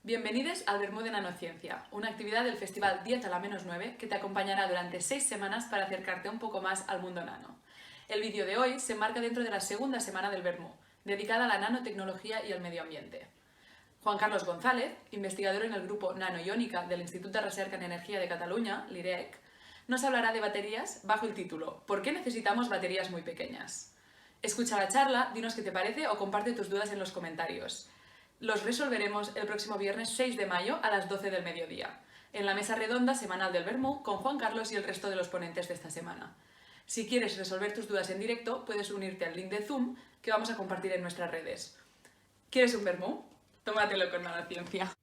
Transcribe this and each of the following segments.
Bienvenidos al Vermú de Nanociencia, una actividad del Festival 10 a la menos 9 que te acompañará durante 6 semanas para acercarte un poco más al mundo nano. El vídeo de hoy se enmarca dentro de la segunda semana del Vermú, dedicada a la nanotecnología y al medio ambiente. Juan Carlos González, investigador en el grupo Nanoiónica del Institut de Recerca en Energía de Cataluña, l'IREC, nos hablará de baterías bajo el título ¿Por qué necesitamos baterías muy pequeñas? Escucha la charla, dinos qué te parece o comparte tus dudas en los comentarios. Los resolveremos el próximo viernes 6 de mayo a las 12 del mediodía, en la mesa redonda semanal del Vermú con Juan Carlos y el resto de los ponentes de esta semana. Si quieres resolver tus dudas en directo, puedes unirte al link de Zoom que vamos a compartir en nuestras redes. ¿Quieres un Vermú? Tómatelo con Nanociencia.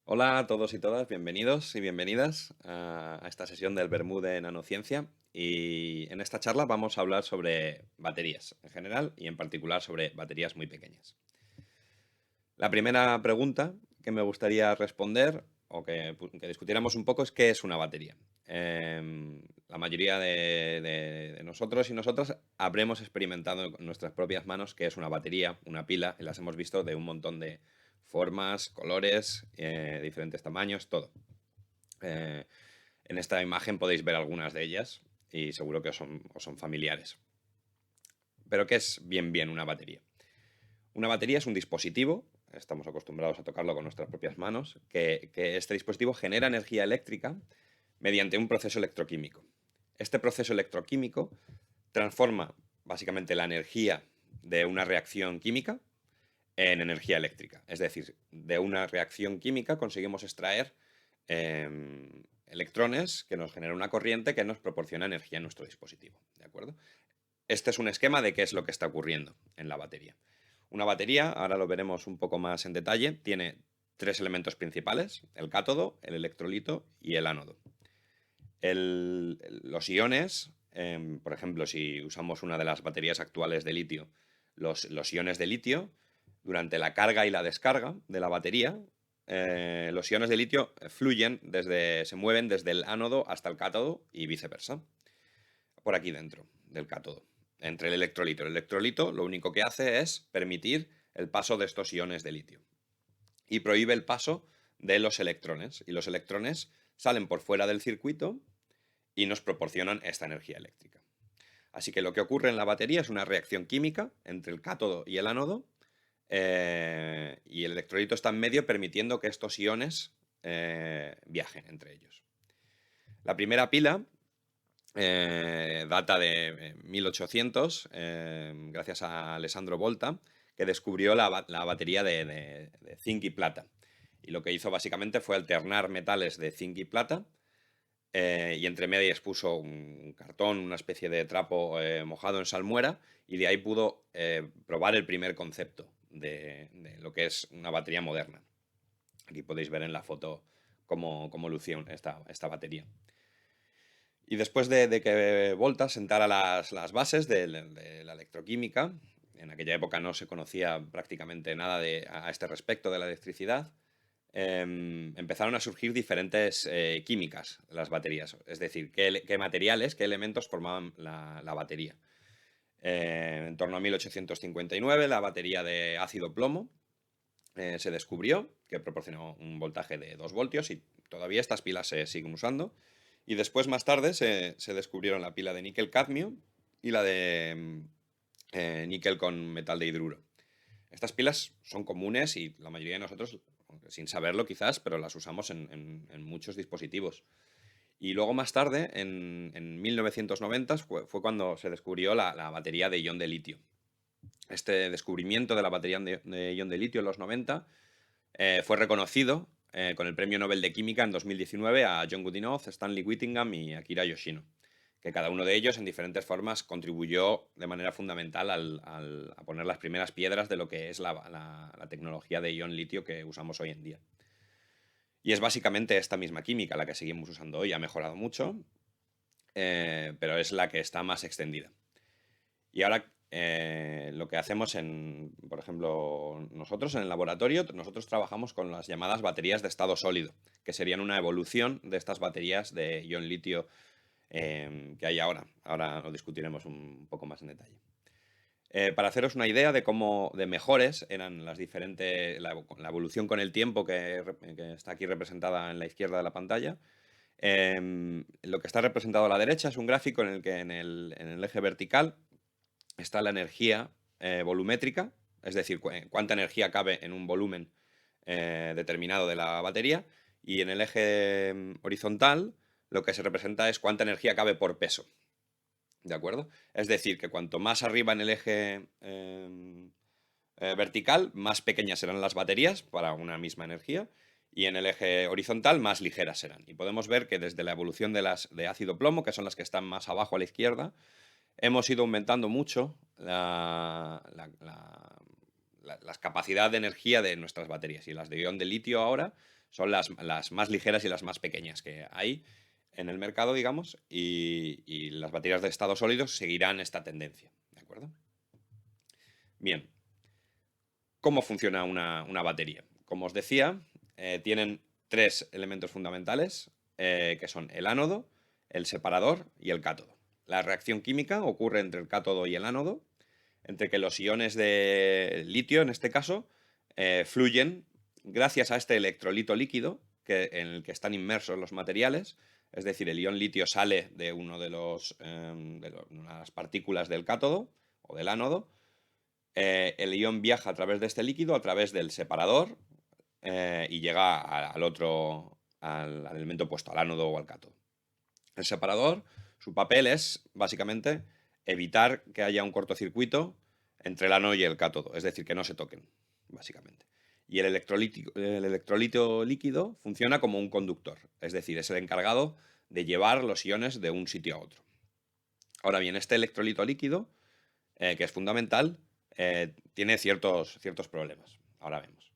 Hola a todos y todas, bienvenidos y bienvenidas a esta sesión del Vermú de Nanociencia. Y en esta charla vamos a hablar sobre baterías en general y en particular sobre baterías muy pequeñas. La primera pregunta que me gustaría responder o que discutiéramos un poco es ¿qué es una batería? La mayoría de nosotros y nosotras habremos experimentado con nuestras propias manos qué es una batería, una pila, y las hemos visto de un montón de formas, colores, diferentes tamaños, todo. En esta imagen podéis ver algunas de ellas y seguro que os son familiares. Pero ¿qué es bien una batería? Una batería es un dispositivo, estamos acostumbrados a tocarlo con nuestras propias manos, que este dispositivo genera energía eléctrica mediante un proceso electroquímico. Este proceso electroquímico transforma básicamente la energía de una reacción química en energía eléctrica. Es decir, de una reacción química conseguimos extraer electrones que nos generan una corriente que nos proporciona energía en nuestro dispositivo. ¿De acuerdo? Este es un esquema de qué es lo que está ocurriendo en la batería. Una batería, ahora lo veremos un poco más en detalle, tiene tres elementos principales: el cátodo, el electrolito y el ánodo. Los iones, por ejemplo, si usamos una de las baterías actuales de litio, los iones de litio, durante la carga y la descarga de la batería, los iones de litio se mueven desde el ánodo hasta el cátodo y viceversa, por aquí dentro del cátodo, entre el electrolito. El electrolito lo único que hace es permitir el paso de estos iones de litio y prohíbe el paso de los electrones, y los electrones salen por fuera del circuito y nos proporcionan esta energía eléctrica. Así que lo que ocurre en la batería es una reacción química entre el cátodo y el ánodo, y el electrolito está en medio permitiendo que estos iones viajen entre ellos. La primera pila data de 1800, gracias a Alessandro Volta, que descubrió la batería de zinc y plata. Y lo que hizo básicamente fue alternar metales de zinc y plata, y entre medias puso un cartón, una especie de trapo mojado en salmuera, y de ahí pudo probar el primer concepto de lo que es una batería moderna. Aquí podéis ver en la foto cómo lucía esta batería. Y después de que Volta sentara las bases de la electroquímica, en aquella época no se conocía prácticamente nada a este respecto de la electricidad, empezaron a surgir diferentes químicas de las baterías, es decir, qué materiales, qué elementos formaban la batería. En torno a 1859, la batería de ácido plomo se descubrió, que proporcionó un voltaje de 2 voltios, y todavía estas pilas se siguen usando. Y después, más tarde, se descubrieron la pila de níquel-cadmio y la de níquel con metal de hidruro. Estas pilas son comunes y la mayoría de nosotros, aunque sin saberlo quizás, pero las usamos en muchos dispositivos. Y luego más tarde, en 1990, fue cuando se descubrió la batería de ion de litio. Este descubrimiento de la batería de ion de litio en los 90 fue reconocido con el Premio Nobel de Química en 2019 a John Goodenough, Stanley Whittingham y Akira Yoshino, que cada uno de ellos en diferentes formas contribuyó de manera fundamental a poner las primeras piedras de lo que es la tecnología de ion litio que usamos hoy en día. Y es básicamente esta misma química la que seguimos usando hoy. Ha mejorado mucho, pero es la que está más extendida. Y ahora lo que hacemos por ejemplo, nosotros en el laboratorio, nosotros trabajamos con las llamadas baterías de estado sólido, que serían una evolución de estas baterías de ion litio que hay ahora. Ahora lo discutiremos un poco más en detalle. Para haceros una idea de mejores eran las diferentes, la evolución con el tiempo que está aquí representada en la izquierda de la pantalla. Lo que está representado a la derecha es un gráfico en el que en el eje vertical está la energía volumétrica, es decir, cuánta energía cabe en un volumen determinado de la batería, y en el eje horizontal lo que se representa es cuánta energía cabe por peso. ¿De acuerdo? Es decir, que cuanto más arriba en el eje vertical, más pequeñas serán las baterías para una misma energía, y en el eje horizontal más ligeras serán. Y podemos ver que desde la evolución de las de ácido plomo, que son las que están más abajo a la izquierda, hemos ido aumentando mucho las capacidades de energía de nuestras baterías. Y las de ion de litio ahora son las más ligeras y las más pequeñas que hay en el mercado, digamos, y las baterías de estado sólido seguirán esta tendencia. ¿De acuerdo? Bien. ¿Cómo funciona una batería? Como os decía, tienen tres elementos fundamentales, que son el ánodo, el separador y el cátodo. La reacción química ocurre entre el cátodo y el ánodo, entre que los iones de litio, en este caso, fluyen gracias a este electrolito líquido en el que están inmersos los materiales. Es decir, el ion litio sale de una de las partículas del cátodo o del ánodo. El ion viaja a través de este líquido, a través del separador, y llega al elemento opuesto, al ánodo o al cátodo. El separador, su papel es básicamente evitar que haya un cortocircuito entre el ánodo y el cátodo, es decir, que no se toquen, básicamente. Y el electrolito líquido funciona como un conductor, es decir, es el encargado de llevar los iones de un sitio a otro. Ahora bien, este electrolito líquido, que es fundamental, tiene ciertos problemas. Ahora vemos.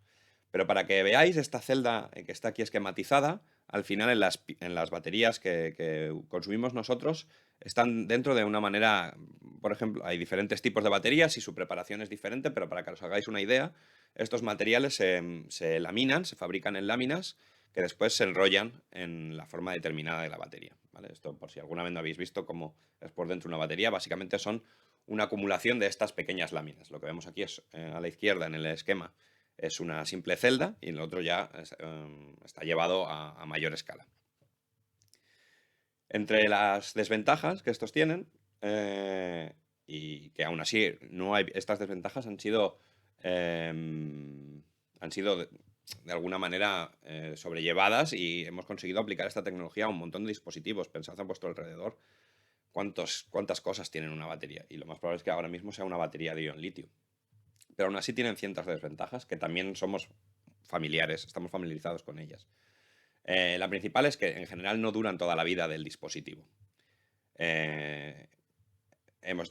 Pero para que veáis esta celda que está aquí esquematizada, al final en las baterías que consumimos nosotros están dentro de una manera, por ejemplo, hay diferentes tipos de baterías y su preparación es diferente, pero para que os hagáis una idea, estos materiales se laminan, se fabrican en láminas que después se enrollan en la forma determinada de la batería, ¿vale? Esto, por si alguna vez no habéis visto cómo es por dentro una batería, básicamente son una acumulación de estas pequeñas láminas. Lo que vemos aquí es, a la izquierda en el esquema, es una simple celda y el otro ya está llevado a mayor escala. Entre las desventajas que estos tienen, y que aún así no hay, estas desventajas han sido de alguna manera sobrellevadas, y hemos conseguido aplicar esta tecnología a un montón de dispositivos. Pensad a vuestro alrededor cuántas cosas tienen una batería, y lo más probable es que ahora mismo sea una batería de ion litio. Pero aún así tienen ciertas desventajas que también estamos familiarizados con ellas. La principal es que en general no duran toda la vida del dispositivo. Esto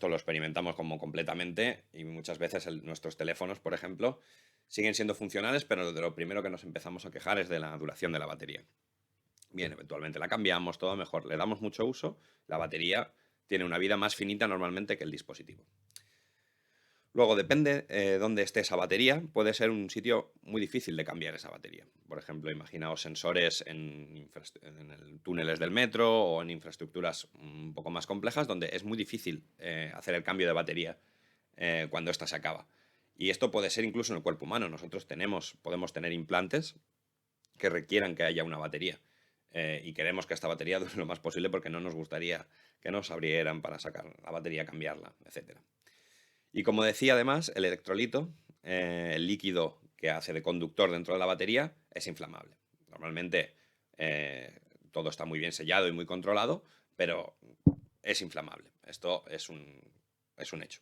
lo experimentamos como completamente, y muchas veces nuestros teléfonos, por ejemplo, siguen siendo funcionales, pero de lo primero que nos empezamos a quejar es de la duración de la batería. Bien, eventualmente la cambiamos, todo mejor, le damos mucho uso, la batería tiene una vida más finita normalmente que el dispositivo. Luego, depende dónde esté esa batería, puede ser un sitio muy difícil de cambiar esa batería. Por ejemplo, imaginaos sensores en túneles del metro o en infraestructuras un poco más complejas, donde es muy difícil hacer el cambio de batería cuando ésta se acaba. Y esto puede ser incluso en el cuerpo humano. Nosotros podemos tener implantes que requieran que haya una batería. Y queremos que esta batería dure lo más posible porque no nos gustaría que nos abrieran para sacar la batería, cambiarla, etcétera. Y como decía, además, el electrolito, el líquido que hace de conductor dentro de la batería, es inflamable. Normalmente todo está muy bien sellado y muy controlado, pero es inflamable. Esto es un hecho.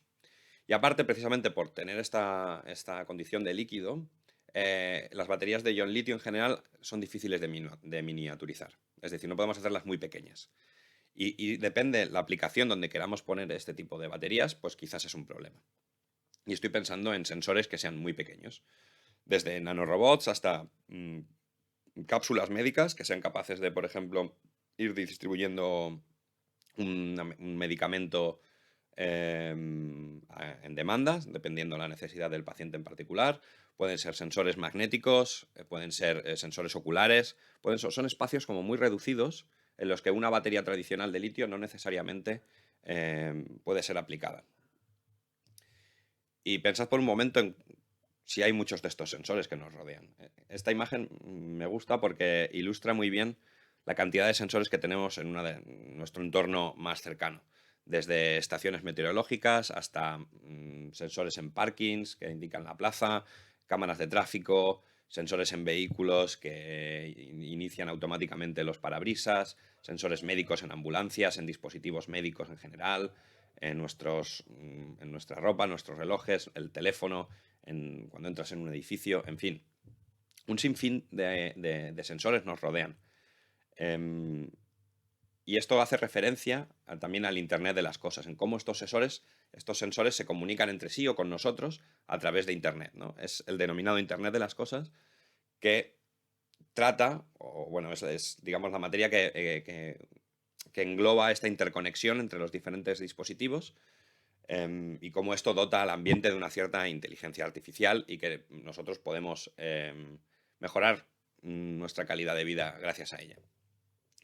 Y aparte, precisamente por tener esta condición de líquido, las baterías de ion litio en general son difíciles de miniaturizar. Es decir, no podemos hacerlas muy pequeñas. Y depende la aplicación donde queramos poner este tipo de baterías, pues quizás es un problema. Y estoy pensando en sensores que sean muy pequeños, desde nanorobots hasta cápsulas médicas que sean capaces de, por ejemplo, ir distribuyendo un medicamento en demandas, dependiendo de la necesidad del paciente en particular. Pueden ser sensores magnéticos, pueden ser sensores oculares, son espacios como muy reducidos en los que una batería tradicional de litio no necesariamente puede ser aplicada. Y pensad por un momento en si hay muchos de estos sensores que nos rodean. Esta imagen me gusta porque ilustra muy bien la cantidad de sensores que tenemos en nuestro entorno más cercano. Desde estaciones meteorológicas hasta sensores en parkings que indican la plaza, cámaras de tráfico, sensores en vehículos que inician automáticamente los parabrisas, sensores médicos en ambulancias, en dispositivos médicos en general, en nuestra ropa, nuestros relojes, el teléfono, cuando entras en un edificio, en fin. Un sinfín de sensores nos rodean. Y esto hace referencia también al Internet de las cosas, en cómo estos sensores se comunican entre sí o con nosotros a través de Internet, ¿no? Es el denominado Internet de las cosas que trata, o bueno, es digamos la materia que engloba esta interconexión entre los diferentes dispositivos y cómo esto dota al ambiente de una cierta inteligencia artificial y que nosotros podemos mejorar nuestra calidad de vida gracias a ella.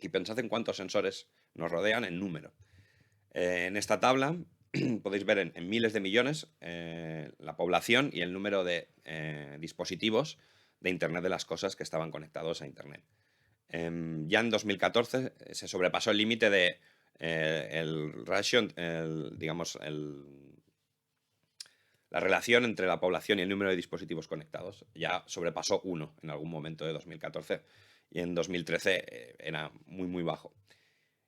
Y pensad en cuántos sensores nos rodean en número. En esta tabla podéis ver en miles de millones la población y el número de dispositivos de Internet de las cosas que estaban conectados a Internet. Ya en 2014 se sobrepasó el límite de la relación entre la población y el número de dispositivos conectados. Ya sobrepasó 1 en algún momento de 2014 y en 2013 era muy, muy bajo.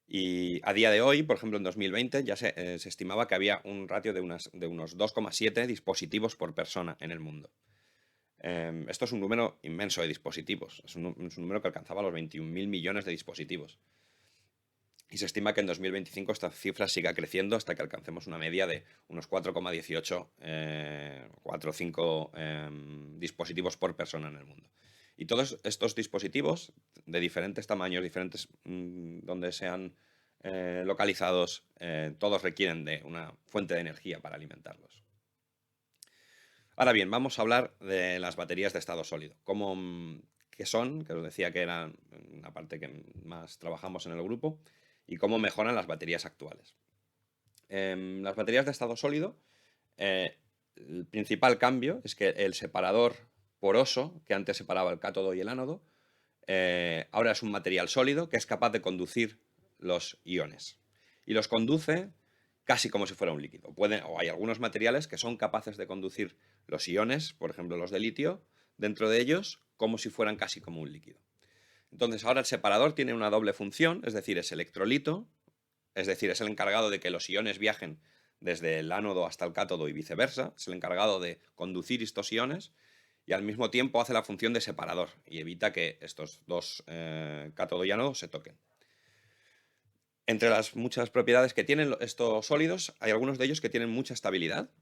Y a día de hoy, por ejemplo, en 2020 ya se estimaba que había un ratio de unos 2,7 dispositivos por persona en el mundo. Esto es un número inmenso de dispositivos. Es un número que alcanzaba los 21.000 millones de dispositivos. Y se estima que en 2025 esta cifra siga creciendo hasta que alcancemos una media de unos 4,18, 4 o 5 dispositivos por persona en el mundo. Y todos estos dispositivos de diferentes tamaños, diferentes donde sean localizados, todos requieren de una fuente de energía para alimentarlos. Ahora bien, vamos a hablar de las baterías de estado sólido. ¿Qué son? Que os decía que era una parte que más trabajamos en el grupo. Y cómo mejoran las baterías actuales. Las baterías de estado sólido, el principal cambio es que el separador poroso, que antes separaba el cátodo y el ánodo, ahora es un material sólido que es capaz de conducir los iones. Y los conduce casi como si fuera un líquido. O hay algunos materiales que son capaces de conducir los iones, por ejemplo los de litio, dentro de ellos como si fueran casi como un líquido. Entonces ahora el separador tiene una doble función, es decir, es electrolito, es decir, es el encargado de que los iones viajen desde el ánodo hasta el cátodo y viceversa, es el encargado de conducir estos iones y al mismo tiempo hace la función de separador y evita que estos dos, cátodo y ánodo, se toquen. Entre las muchas propiedades que tienen estos sólidos, hay algunos de ellos que tienen mucha estabilidad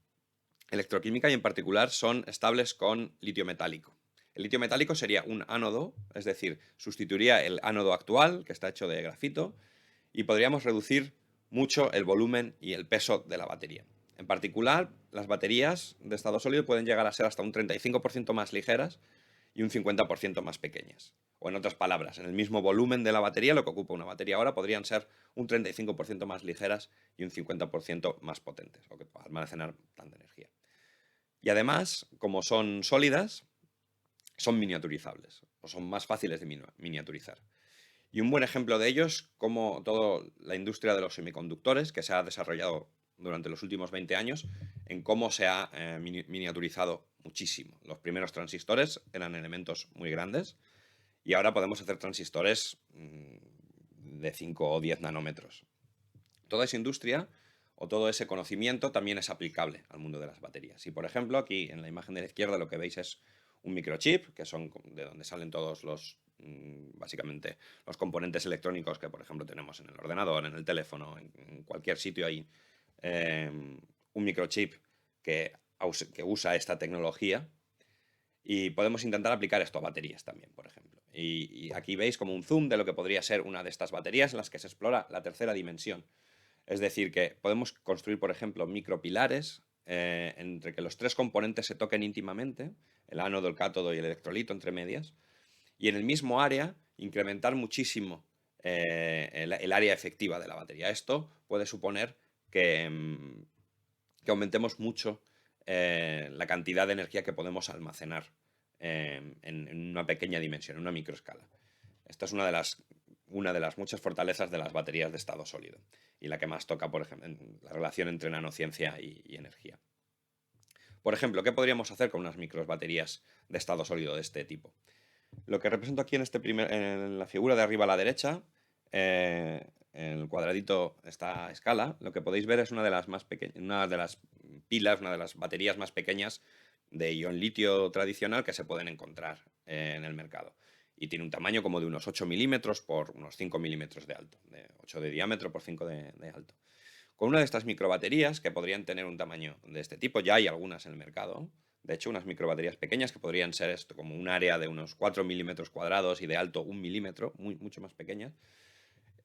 electroquímica y en particular son estables con litio metálico. El litio metálico sería un ánodo, es decir, sustituiría el ánodo actual, que está hecho de grafito, y podríamos reducir mucho el volumen y el peso de la batería. En particular, las baterías de estado sólido pueden llegar a ser hasta un 35% más ligeras y un 50% más pequeñas. O en otras palabras, en el mismo volumen de la batería, lo que ocupa una batería ahora, podrían ser un 35% más ligeras y un 50% más potentes, o que almacenar tanta energía. Y además, como son sólidas, son miniaturizables, o son más fáciles de miniaturizar. Y un buen ejemplo de ello es como toda la industria de los semiconductores, que se ha desarrollado durante los últimos 20 años, en cómo se ha miniaturizado muchísimo. Los primeros transistores eran elementos muy grandes y ahora podemos hacer transistores de 5 o 10 nanómetros. Toda esa industria o todo ese conocimiento también es aplicable al mundo de las baterías. Y por ejemplo, aquí en la imagen de la izquierda lo que veis es un microchip, que son de donde salen todos básicamente los componentes electrónicos que por ejemplo tenemos en el ordenador, en el teléfono, en cualquier sitio hay un microchip que usa esta tecnología y podemos intentar aplicar esto a baterías también, por ejemplo. Y aquí veis como un zoom de lo que podría ser una de estas baterías en las que se explora la tercera dimensión. Es decir, que podemos construir, por ejemplo, micropilares entre que los tres componentes se toquen íntimamente, el ánodo, el cátodo y el electrolito entre medias, y en el mismo área incrementar muchísimo el área efectiva de la batería. Esto puede suponer que aumentemos mucho la cantidad de energía que podemos almacenar en una pequeña dimensión, en una microescala. Esta es una de las muchas fortalezas de las baterías de estado sólido y la que más toca, por ejemplo, en la relación entre nanociencia y energía. Por ejemplo, ¿qué podríamos hacer con unas microbaterías de estado sólido de este tipo? Lo que represento aquí en la figura de arriba a la derecha, en el cuadradito, esta escala, lo que podéis ver es una de las pilas, una de las baterías más pequeñas de ion litio tradicional que se pueden encontrar en el mercado. Y tiene un tamaño como de unos 8 milímetros por unos 5 milímetros de alto, de 8 de diámetro por 5 de alto. Con una de estas microbaterías, que podrían tener un tamaño de este tipo, ya hay algunas en el mercado. De hecho, unas microbaterías pequeñas que podrían ser esto, como un área de unos 4 milímetros cuadrados y de alto 1 milímetro, mucho más pequeñas.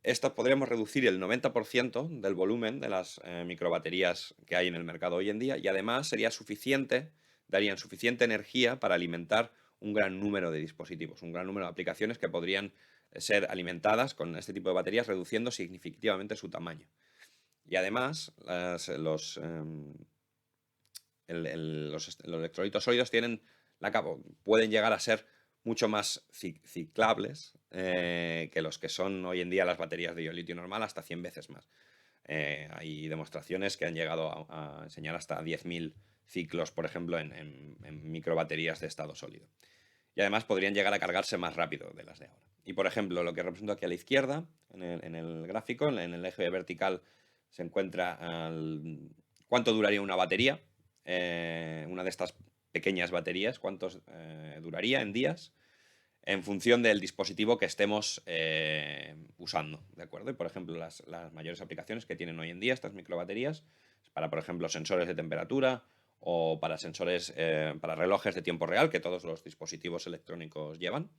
Estas podríamos reducir el 90% del volumen de las microbaterías que hay en el mercado hoy en día y además darían suficiente energía para alimentar un gran número de dispositivos, un gran número de aplicaciones que podrían ser alimentadas con este tipo de baterías, reduciendo significativamente su tamaño. Y además, los electrolitos sólidos pueden llegar a ser mucho más ciclables que los que son hoy en día las baterías de ion litio normal, hasta 100 veces más. Hay demostraciones que han llegado a enseñar hasta 10.000 ciclos, por ejemplo, en microbaterías de estado sólido. Y además podrían llegar a cargarse más rápido de las de ahora. Y por ejemplo, lo que represento aquí a la izquierda, en el gráfico, en el eje vertical, se encuentra cuánto duraría una batería, una de estas pequeñas baterías, cuánto duraría en días, en función del dispositivo que estemos usando, ¿de acuerdo? Y por ejemplo, las mayores aplicaciones que tienen hoy en día estas microbaterías, para por ejemplo sensores de temperatura o para para relojes de tiempo real que todos los dispositivos electrónicos llevan.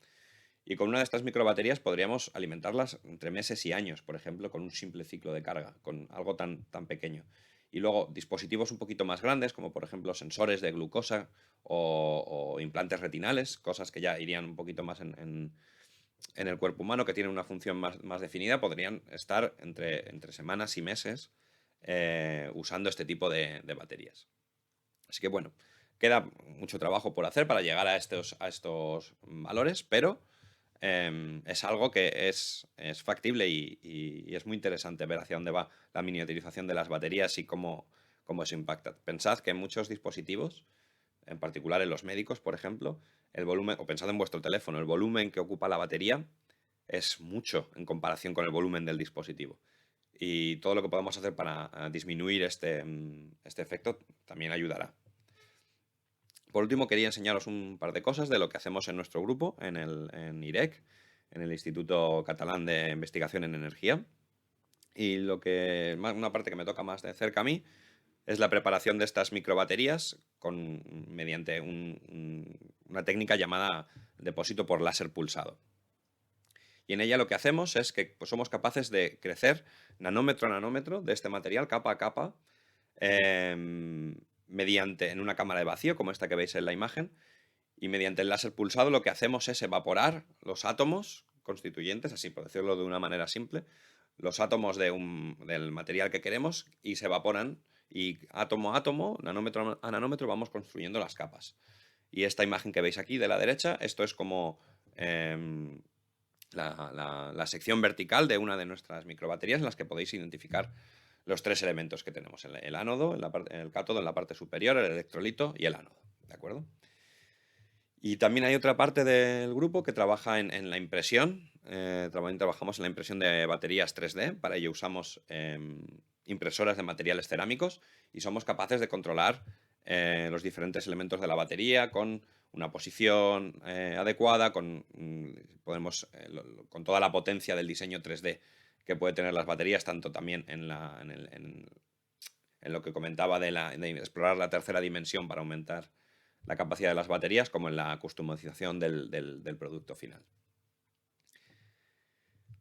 Y con una de estas microbaterías podríamos alimentarlas entre meses y años, por ejemplo, con un simple ciclo de carga, con algo tan pequeño. Y luego dispositivos un poquito más grandes, como por ejemplo sensores de glucosa o implantes retinales, cosas que ya irían un poquito más en el cuerpo humano, que tienen una función más definida, podrían estar entre semanas y meses usando este tipo de baterías. Así que bueno, queda mucho trabajo por hacer para llegar a estos valores, pero es algo que es factible y es muy interesante ver hacia dónde va la miniaturización de las baterías y cómo eso impacta. Pensad que en muchos dispositivos, en particular en los médicos, por ejemplo, el volumen, o pensad en vuestro teléfono, el volumen que ocupa la batería es mucho en comparación con el volumen del dispositivo. Y todo lo que podamos hacer para disminuir este efecto también ayudará. Por último, quería enseñaros un par de cosas de lo que hacemos en nuestro grupo, en IREC, en el Instituto Catalán de Investigación en Energía. Y una parte que me toca más de cerca a mí es la preparación de estas microbaterías mediante una técnica llamada depósito por láser pulsado. Y en ella lo que hacemos es que pues, somos capaces de crecer nanómetro a nanómetro de este material, capa a capa, en una cámara de vacío, como esta que veis en la imagen, y mediante el láser pulsado lo que hacemos es evaporar los átomos constituyentes, así por decirlo de una manera simple, los átomos del material que queremos y se evaporan y átomo a átomo, nanómetro a nanómetro, vamos construyendo las capas. Y esta imagen que veis aquí de la derecha, esto es como la sección vertical de una de nuestras microbaterías en las que podéis identificar los tres elementos que tenemos, el ánodo, el cátodo en la parte superior, el electrolito y el ánodo, ¿de acuerdo? Y también hay otra parte del grupo que trabaja en la impresión. También trabajamos en la impresión de baterías 3D. Para ello usamos impresoras de materiales cerámicos y somos capaces de controlar los diferentes elementos de la batería con una posición adecuada, con toda la potencia del diseño 3D que puede tener las baterías, tanto también en lo que comentaba de explorar la tercera dimensión para aumentar la capacidad de las baterías, como en la customización del producto final.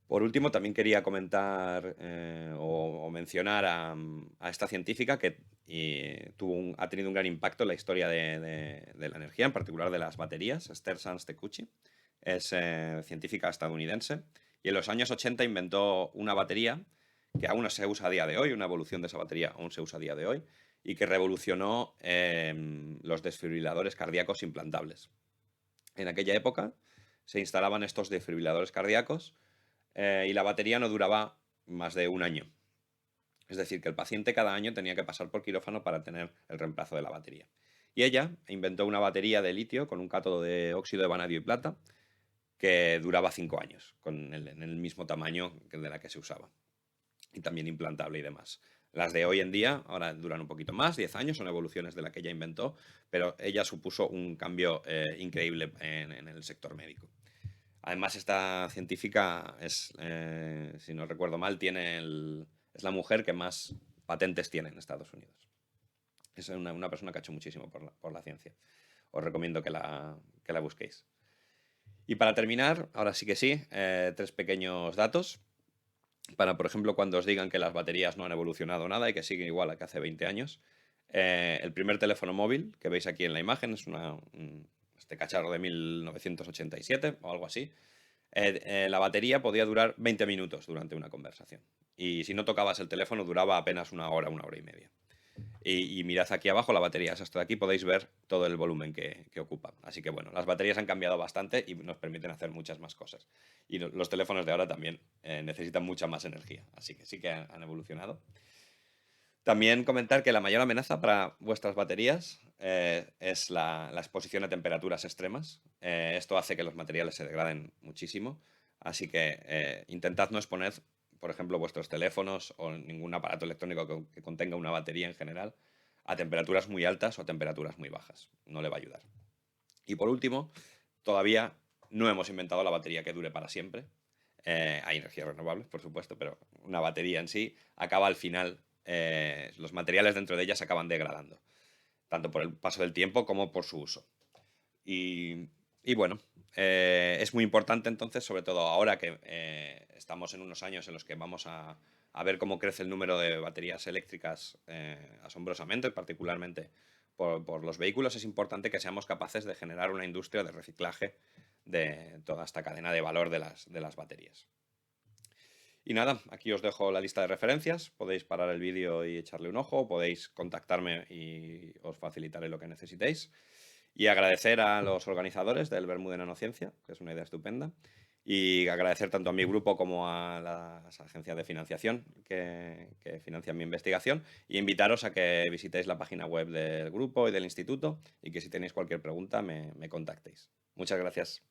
Por último, también quería comentar o mencionar a esta científica que ha tenido un gran impacto en la historia de la energía, en particular de las baterías, Esther Sanz Tecucci. Es científica estadounidense y en los años 80 inventó una batería que aún se usa a día de hoy, una evolución de esa batería aún se usa a día de hoy, y que revolucionó los desfibriladores cardíacos implantables. En aquella época se instalaban estos desfibriladores cardíacos y la batería no duraba más de un año. Es decir, que el paciente cada año tenía que pasar por quirófano para tener el reemplazo de la batería. Y ella inventó una batería de litio con un cátodo de óxido de vanadio y plata que duraba 5 años, en el mismo tamaño que de la que se usaba. Y también implantable y demás. Las de hoy en día ahora duran un poquito más, 10 años, son evoluciones de la que ella inventó, pero ella supuso un cambio increíble en el sector médico. Además, esta científica es, si no recuerdo mal, es la mujer que más patentes tiene en Estados Unidos. Es una persona que ha hecho muchísimo por la ciencia. Os recomiendo que la busquéis. Y para terminar, ahora sí que sí, 3 pequeños datos. Para, por ejemplo, cuando os digan que las baterías no han evolucionado nada y que siguen igual a que hace 20 años, el primer teléfono móvil que veis aquí en la imagen es este cacharro de 1987 o algo así. La batería podía durar 20 minutos durante una conversación. Y si no tocabas el teléfono duraba apenas una hora y media. Y mirad aquí abajo, la batería es hasta aquí, podéis ver todo el volumen que ocupa. Así que bueno, las baterías han cambiado bastante y nos permiten hacer muchas más cosas. Y los teléfonos de ahora también necesitan mucha más energía, así que sí que han evolucionado. También comentar que la mayor amenaza para vuestras baterías es la exposición a temperaturas extremas. Esto hace que los materiales se degraden muchísimo, así que intentad no exponer, por ejemplo, vuestros teléfonos o ningún aparato electrónico que contenga una batería en general a temperaturas muy altas o a temperaturas muy bajas. No le va a ayudar. Y por último, todavía no hemos inventado la batería que dure para siempre. Hay energías renovables, por supuesto, pero una batería en sí acaba al final, los materiales dentro de ella se acaban degradando, tanto por el paso del tiempo como por su uso. Y bueno, es muy importante entonces, sobre todo ahora que estamos en unos años en los que vamos a ver cómo crece el número de baterías eléctricas asombrosamente, particularmente por los vehículos, es importante que seamos capaces de generar una industria de reciclaje de toda esta cadena de valor de las baterías. Y nada, aquí os dejo la lista de referencias, podéis parar el vídeo y echarle un ojo, podéis contactarme y os facilitaré lo que necesitéis. Y agradecer a los organizadores del Bermú de Nanociencia, que es una idea estupenda, y agradecer tanto a mi grupo como a las agencias de financiación que financian mi investigación, y invitaros a que visitéis la página web del grupo y del instituto y que si tenéis cualquier pregunta me contactéis. Muchas gracias.